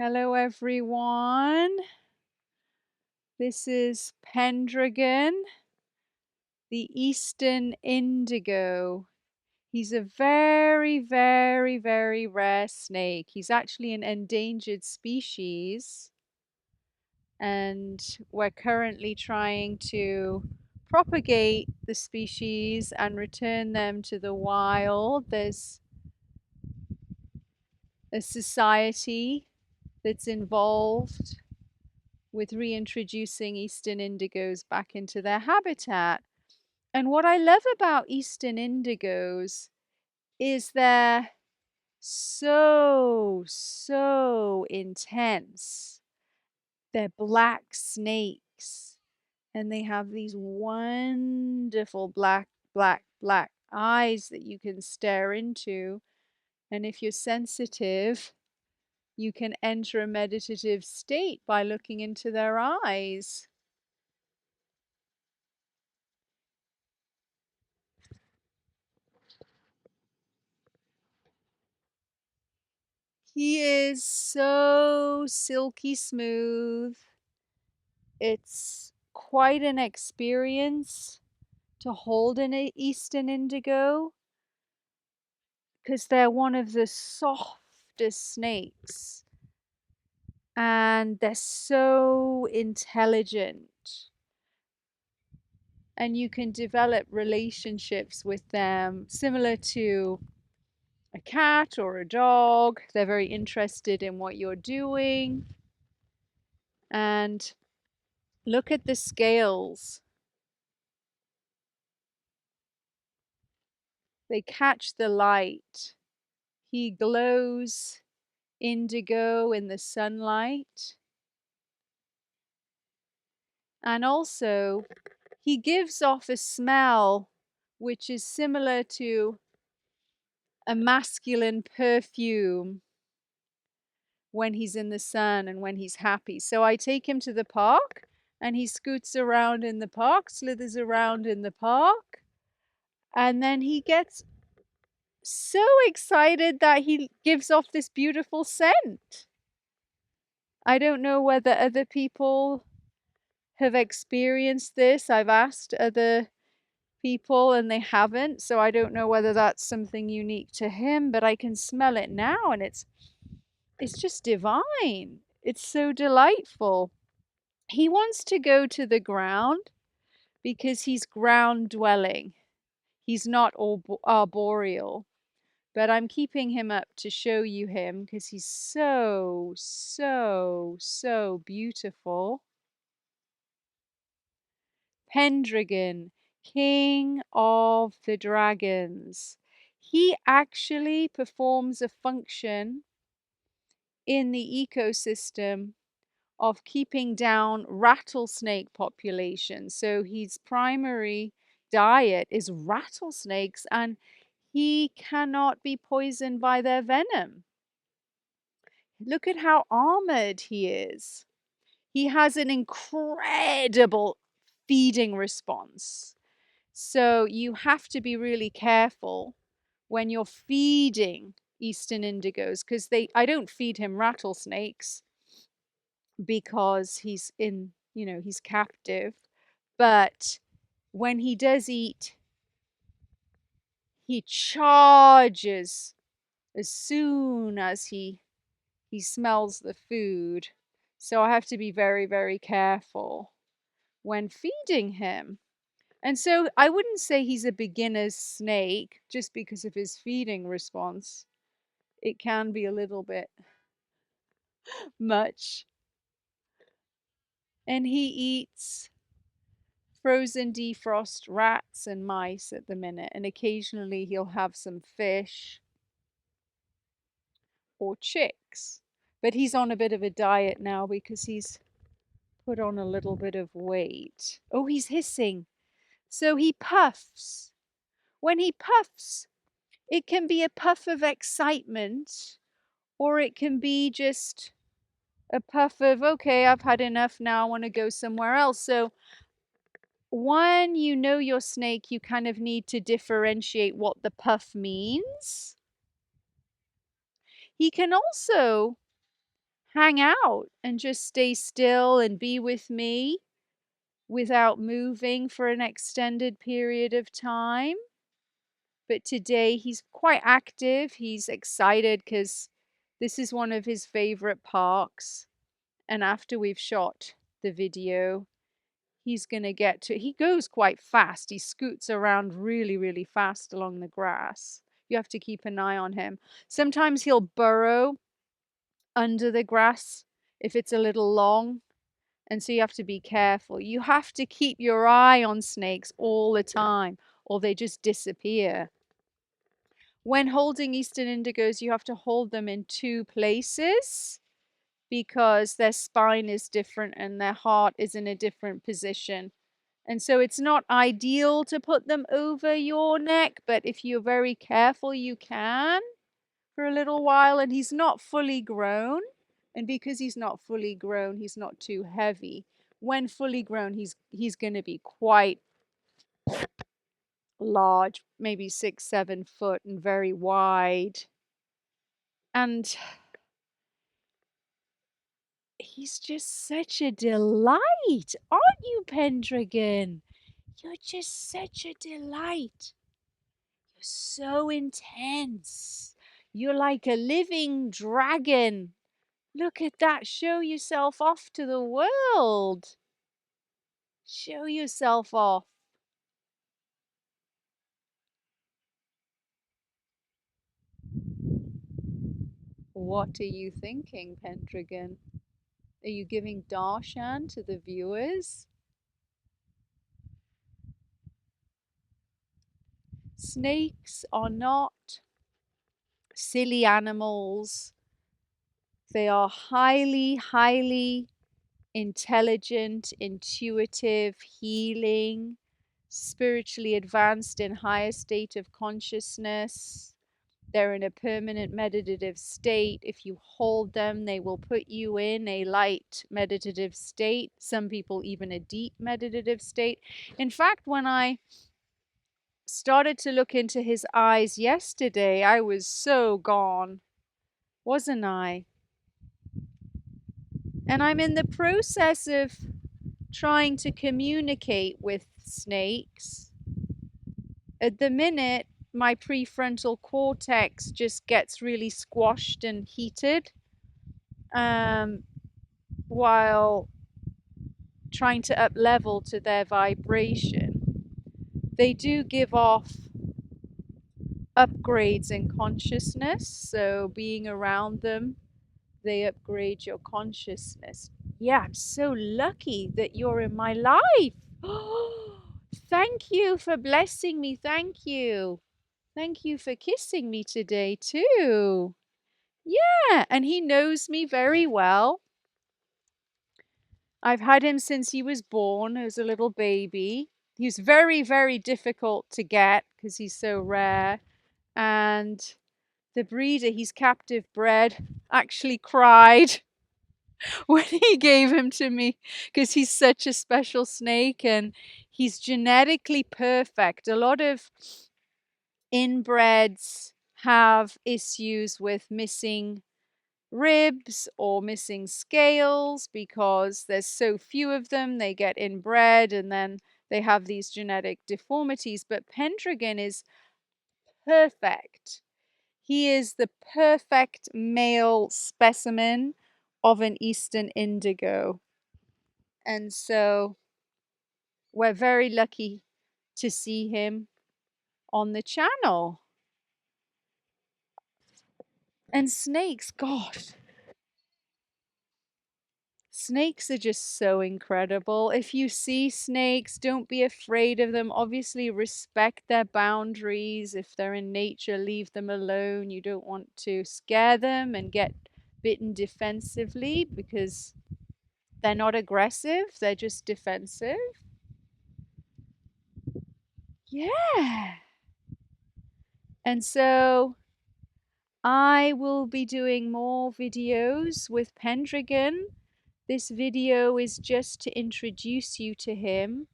Hello, everyone. This is Pendragon, the Eastern Indigo. He's a very, very, very rare snake. He's actually an endangered species, and we're currently trying to propagate the species and return them to the wild. There's a society that's involved with reintroducing Eastern indigos back into their habitat. And what I love about Eastern indigos is they're so intense. They're black snakes, and they have these wonderful black eyes that you can stare into. And if you're sensitive, you can enter a meditative state by looking into their eyes. He is so silky smooth. It's quite an experience to hold an Eastern Indigo because they're one of the softest snakes and they're so intelligent. And you can develop relationships with them similar to a cat or a dog. They're very interested in what you're doing. And look at the scales. They catch the light. He glows indigo in the sunlight. And also, he gives off a smell which is similar to a masculine perfume when he's in the sun and when he's happy. So I take him to the park and he scoots around in the park, slithers around in the park, and then he gets so excited that he gives off this beautiful scent. I don't know whether other people have experienced this. I've asked other people and they haven't, so I don't know whether that's something unique to him, but I can smell it now and it's just divine. It's so delightful. He wants to go to the ground because he's ground dwelling. He's not arboreal. But I'm keeping him up to show you him because he's so beautiful. Pendragon, king of the dragons. He actually performs a function in the ecosystem of keeping down rattlesnake populations. So his primary diet is rattlesnakes, and he cannot be poisoned by their venom. Look at how armored he is. He has an incredible feeding response. So you have to be really careful when you're feeding Eastern indigos because I don't feed him rattlesnakes because he's he's captive. But when he does eat, he charges as soon as he smells the food. So I have to be very careful when feeding him. And so I wouldn't say he's a beginner's snake just because of his feeding response. It can be a little bit much. And he eats frozen defrost rats and mice at the minute. And occasionally he'll have some fish or chicks. But he's on a bit of a diet now because he's put on a little bit of weight. Oh, he's hissing. So he puffs. When he puffs, it can be a puff of excitement, or it can be just a puff of, okay, I've had enough now, I want to go somewhere else. So when you know your snake, you kind of need to differentiate what the puff means. He can also hang out and just stay still and be with me without moving for an extended period of time. But today he's quite active. He's excited because this is one of his favorite parks. And after we've shot the video, he's going to get to, he goes quite fast. He scoots around really, really fast along the grass. You have to keep an eye on him. Sometimes he'll burrow under the grass if it's a little long. And so you have to be careful. You have to keep your eye on snakes all the time, or they just disappear. When holding Eastern Indigos, you have to hold them in two places because their spine is different and their heart is in a different position. And so it's not ideal to put them over your neck, but if you're very careful, you can for a little while. And he's not fully grown. And because he's not fully grown, he's not too heavy. When fully grown, he's going to be quite large, maybe 6, 7 foot and very wide. And he's just such a delight, aren't you, Pendragon? You're just such a delight. You're so intense. You're like a living dragon. Look at that. Show yourself off to the world. Show yourself off. What are you thinking, Pendragon? Are you giving darshan to the viewers? Snakes are not silly animals. They are highly, highly intelligent, intuitive, healing, spiritually advanced in higher state of consciousness. They're in a permanent meditative state. If you hold them, they will put you in a light meditative state. Some people even a deep meditative state. In fact, when I started to look into his eyes yesterday, I was so gone, wasn't I? And I'm in the process of trying to communicate with snakes. At the minute, my prefrontal cortex just gets really squashed and heated while trying to up level to their vibration. They do give off upgrades in consciousness, so being around them, they upgrade your consciousness. Yeah, I'm so lucky that you're in my life. Thank you for blessing me. Thank you. Thank you for kissing me today, too. Yeah, and he knows me very well. I've had him since he was born as a little baby. He's very, very difficult to get because he's so rare. And the breeder he's captive bred actually cried when he gave him to me because he's such a special snake and he's genetically perfect. A lot of inbreds have issues with missing ribs or missing scales because there's so few of them. They get inbred and then they have these genetic deformities. But Pendragon is perfect. He is the perfect male specimen of an Eastern Indigo. And so we're very lucky to see him on the channel. And snakes, gosh, snakes are just so incredible. If you see snakes, don't be afraid of them. Obviously, respect their boundaries. If they're in nature, leave them alone. You don't want to scare them and get bitten defensively because they're not aggressive, they're just defensive. Yeah. And so I will be doing more videos with Pendragon. This video is just to introduce you to him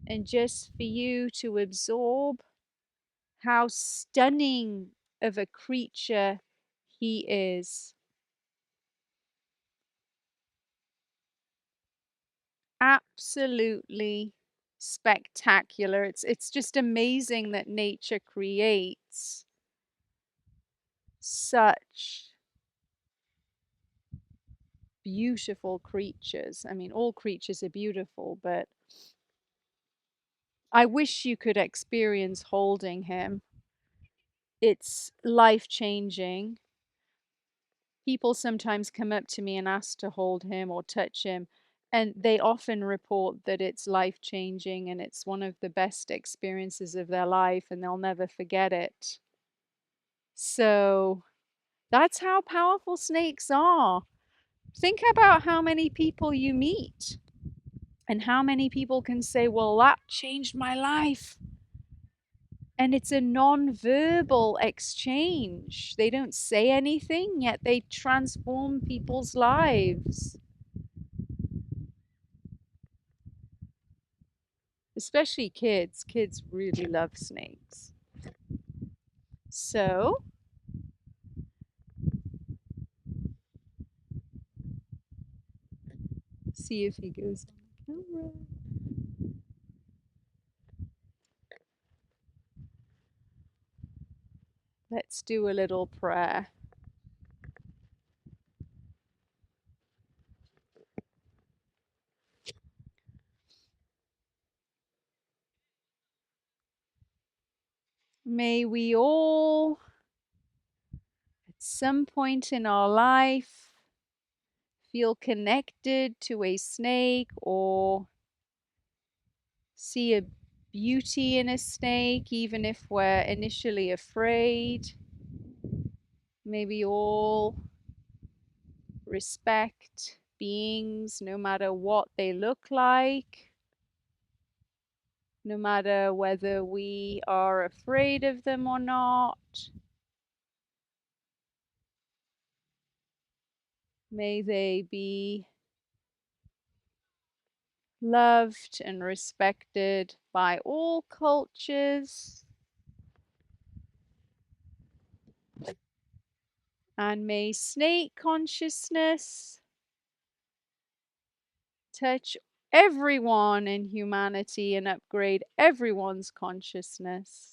and just for you to absorb how stunning of a creature he is. absolutely spectacular. It's just amazing that nature creates such beautiful creatures. I mean, all creatures are beautiful, but I wish you could experience holding him. It's life-changing. People sometimes come up to me and ask to hold him or touch him, and they often report that it's life-changing and it's one of the best experiences of their life and they'll never forget it. So that's how powerful snakes are. Think about how many people you meet and how many people can say, well, that changed my life. And it's a non-verbal exchange. They don't say anything, yet they transform people's lives. Especially kids. Kids really love snakes. So, see if he goes on the camera. Let's do a little prayer. May we all, at some point in our life, feel connected to a snake or see a beauty in a snake, even if we're initially afraid. May we all respect beings no matter what they look like, no matter whether we are afraid of them or not. May they be loved and respected by all cultures. And may snake consciousness touch everyone in humanity and upgrade everyone's consciousness.